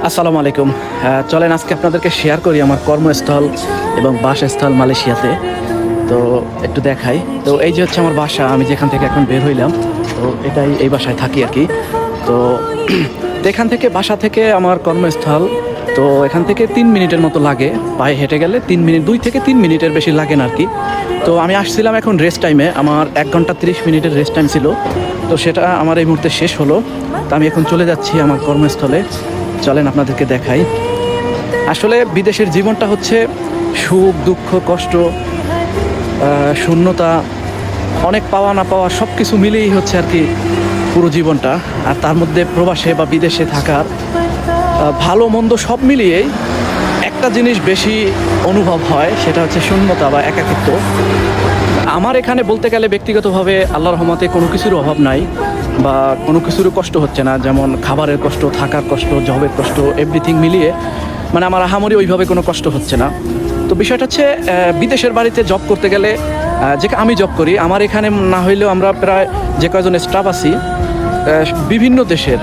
আসসালামু আলাইকুম। চলেন আজকে আপনাদেরকে শেয়ার করি আমার কর্মস্থল এবং বাসস্থল মালয়েশিয়াতে। তো একটু দেখাই। তো এই যে হচ্ছে আমার বাসা, আমি যেখান থেকে এখন বের হইলাম, তো এটাই এই বাসায় থাকি আর কি। তো এখান থেকে বাসা থেকে আমার কর্মস্থল, তো এখান থেকে 3 মিনিটের মতো লাগে পায়ে হেঁটে গেলে। 3 মিনিট, 2 থেকে 3 মিনিটের বেশি লাগে না আর কি। তো আমি আসছিলাম এখন রেস্ট টাইমে, আমার 1 ঘন্টা 30 মিনিটের রেস্ট টাইম ছিল, তো সেটা আমার এই মুহূর্তে শেষ হলো। তো আমি এখন চলে যাচ্ছি আমার কর্মস্থলে। চলেন আপনাদেরকে দেখাই। আসলে বিদেশের জীবনটা হচ্ছে সুখ, দুঃখ, কষ্ট, শূন্যতা, অনেক পাওয়া না পাওয়া সব কিছু মিলিয়েই হচ্ছে আর কি পুরো জীবনটা। আর তার মধ্যে প্রবাসে বা বিদেশে থাকার ভালো মন্দ সব মিলিয়েই একটা জিনিস বেশি অনুভব হয়, সেটা হচ্ছে শূন্যতা বা একাকিত্ব। আমার এখানে বলতে গেলে ব্যক্তিগতভাবে আল্লাহর রহমতে কোনো কিছুর অভাব নাই বা কোনো কিছুরও কষ্ট হচ্ছে না, যেমন খাবারের কষ্ট, থাকার কষ্ট, জবের কষ্ট, এভরিথিং মিলিয়ে মানে আমার আহামরি ওইভাবে কোনো কষ্ট হচ্ছে না। তো বিষয়টা হচ্ছে বিদেশের বাড়িতে জব করতে গেলে, যে আমি জব করি, আমার এখানে না হইলেও আমরা প্রায় যে কয়জন স্টাফ আছি বিভিন্ন দেশের,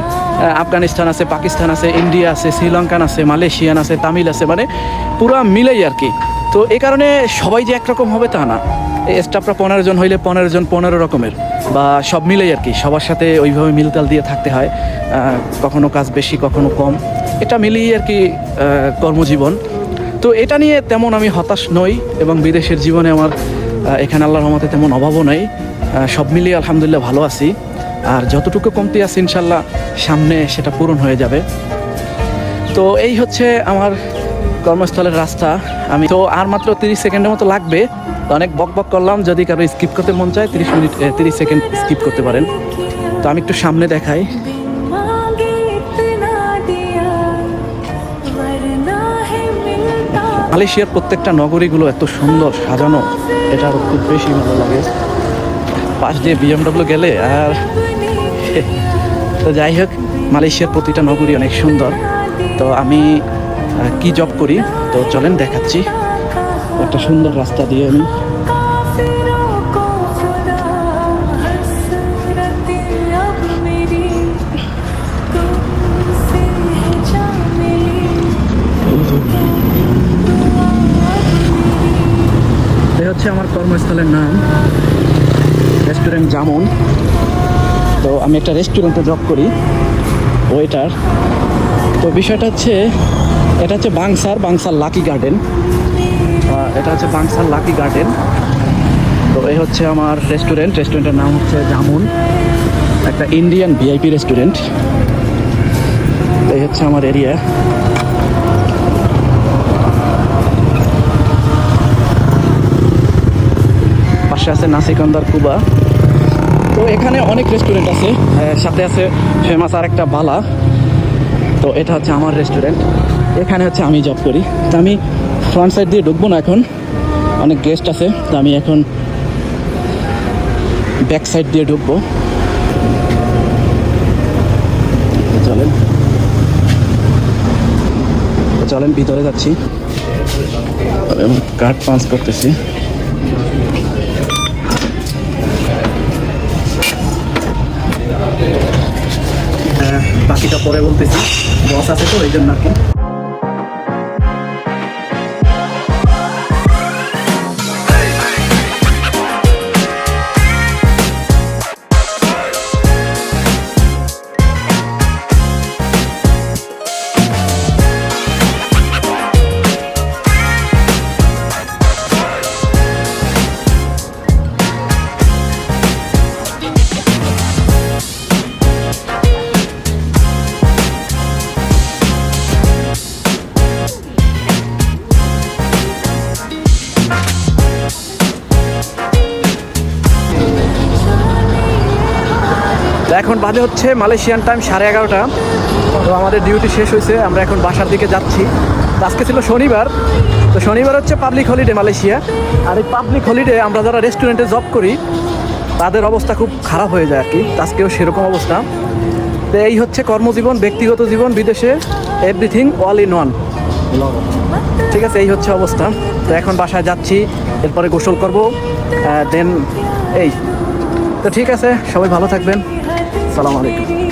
আফগানিস্তান আছে, পাকিস্তান আছে, ইন্ডিয়া আছে, শ্রীলঙ্কান আছে, মালয়েশিয়ান আছে, তামিল আছে, মানে পুরা মিলেই আর কি। তো এই কারণে সবাই যে একরকম হবে তা না। এই স্টাফরা 15 জন হইলে 15 জন 15 রকমের, বা সব মিলেই আর কি। সবার সাথে ওইভাবে মিলতাল দিয়ে থাকতে হয়, কখনো কাজ বেশি কখনো কম, এটা মিলিয়ে আর কি কর্মজীবন। তো এটা নিয়ে তেমন আমি হতাশ নই, এবং বিদেশের জীবনে আমার এখানে আল্লাহর রহমতে তেমন অভাবও নাই। সব মিলিয়ে আলহামদুলিল্লাহ ভালো আছি। আর যতটুকু কমতি আছে ইনশাল্লাহ সামনে সেটা পূরণ হয়ে যাবে। তো এই হচ্ছে আমার কর্মস্থলের রাস্তা। আমি তো আর মাত্র 30 সেকেন্ডের মতো লাগবে। তো অনেক বক বক করলাম, যদি কারো স্কিপ করতে মন চায় 30 সেকেন্ড স্কিপ করতে পারেন। তো আমি একটু সামনে দেখাই। মালয়েশিয়ার প্রত্যেকটা নগরীগুলো এত সুন্দর সাজানো, এটা আরও খুব বেশি ভালো লাগে। পাশ দিয়ে BMW গেলে আর তো যাই হোক, মালয়েশিয়ার প্রতিটা নগরী অনেক সুন্দর। তো আমি কি জব করি, তো চলেন দেখাচ্ছি। একটা সুন্দর রাস্তা দিয়ে আমি হচ্ছে আমার কর্মস্থলের নাম রেস্টুরেন্ট জামুন। তো আমি একটা রেস্টুরেন্টে জব করি, ওয়েটার। তো বিষয়টা হচ্ছে, এটা হচ্ছে বাংসার লাকি গার্ডেন। এটা হচ্ছে বাংসার লাকি গার্ডেন। তো এই হচ্ছে আমার রেস্টুরেন্টের নাম হচ্ছে জামুন, একটা ইন্ডিয়ান ভিআইপি রেস্টুরেন্ট। এই হচ্ছে আমার এরিয়া। পাশে আছে নাসিকন্দার কুবা। তো এখানে অনেক রেস্টুরেন্ট আছে, সাথে আছে ফেমাস আর একটা বালা। তো এটা হচ্ছে আমার রেস্টুরেন্ট, এখানে হচ্ছে আমি জব করি। তো আমি ফ্রন্ট সাইড দিয়ে ঢুকবো না, এখন অনেক গেস্ট আছে। তো আমি এখন ব্যাক সাইড দিয়ে ঢুকবো। চলেন ভিতরে যাচ্ছি। কার্ড পাঞ্চ করতেছি। বাকিটা পরে বলতেছি, বস আছে তো এই জন্য আর কি। এখন বাজে হচ্ছে মালয়েশিয়ান টাইম 11:30। তো আমাদের ডিউটি শেষ হয়েছে, আমরা এখন বাসার দিকে যাচ্ছি। আজকে ছিল শনিবার। তো শনিবার হচ্ছে পাবলিক হলিডে মালয়েশিয়া। আর এই পাবলিক হলিডে আমরা যারা রেস্টুরেন্টে জব করি তাদের অবস্থা খুব খারাপ হয়ে যায় আর কি। আজকেও সেরকম অবস্থা। তো এই হচ্ছে কর্মজীবন, ব্যক্তিগত জীবন, বিদেশে এভরিথিং অল ইন ওয়ান। ঠিক আছে, এই হচ্ছে অবস্থা। তো এখন বাসায় যাচ্ছি, এরপরে গোসল করবো, দেন এই। তো ঠিক আছে, সবাই ভালো থাকবেন। আসসালামু আলাইকুম।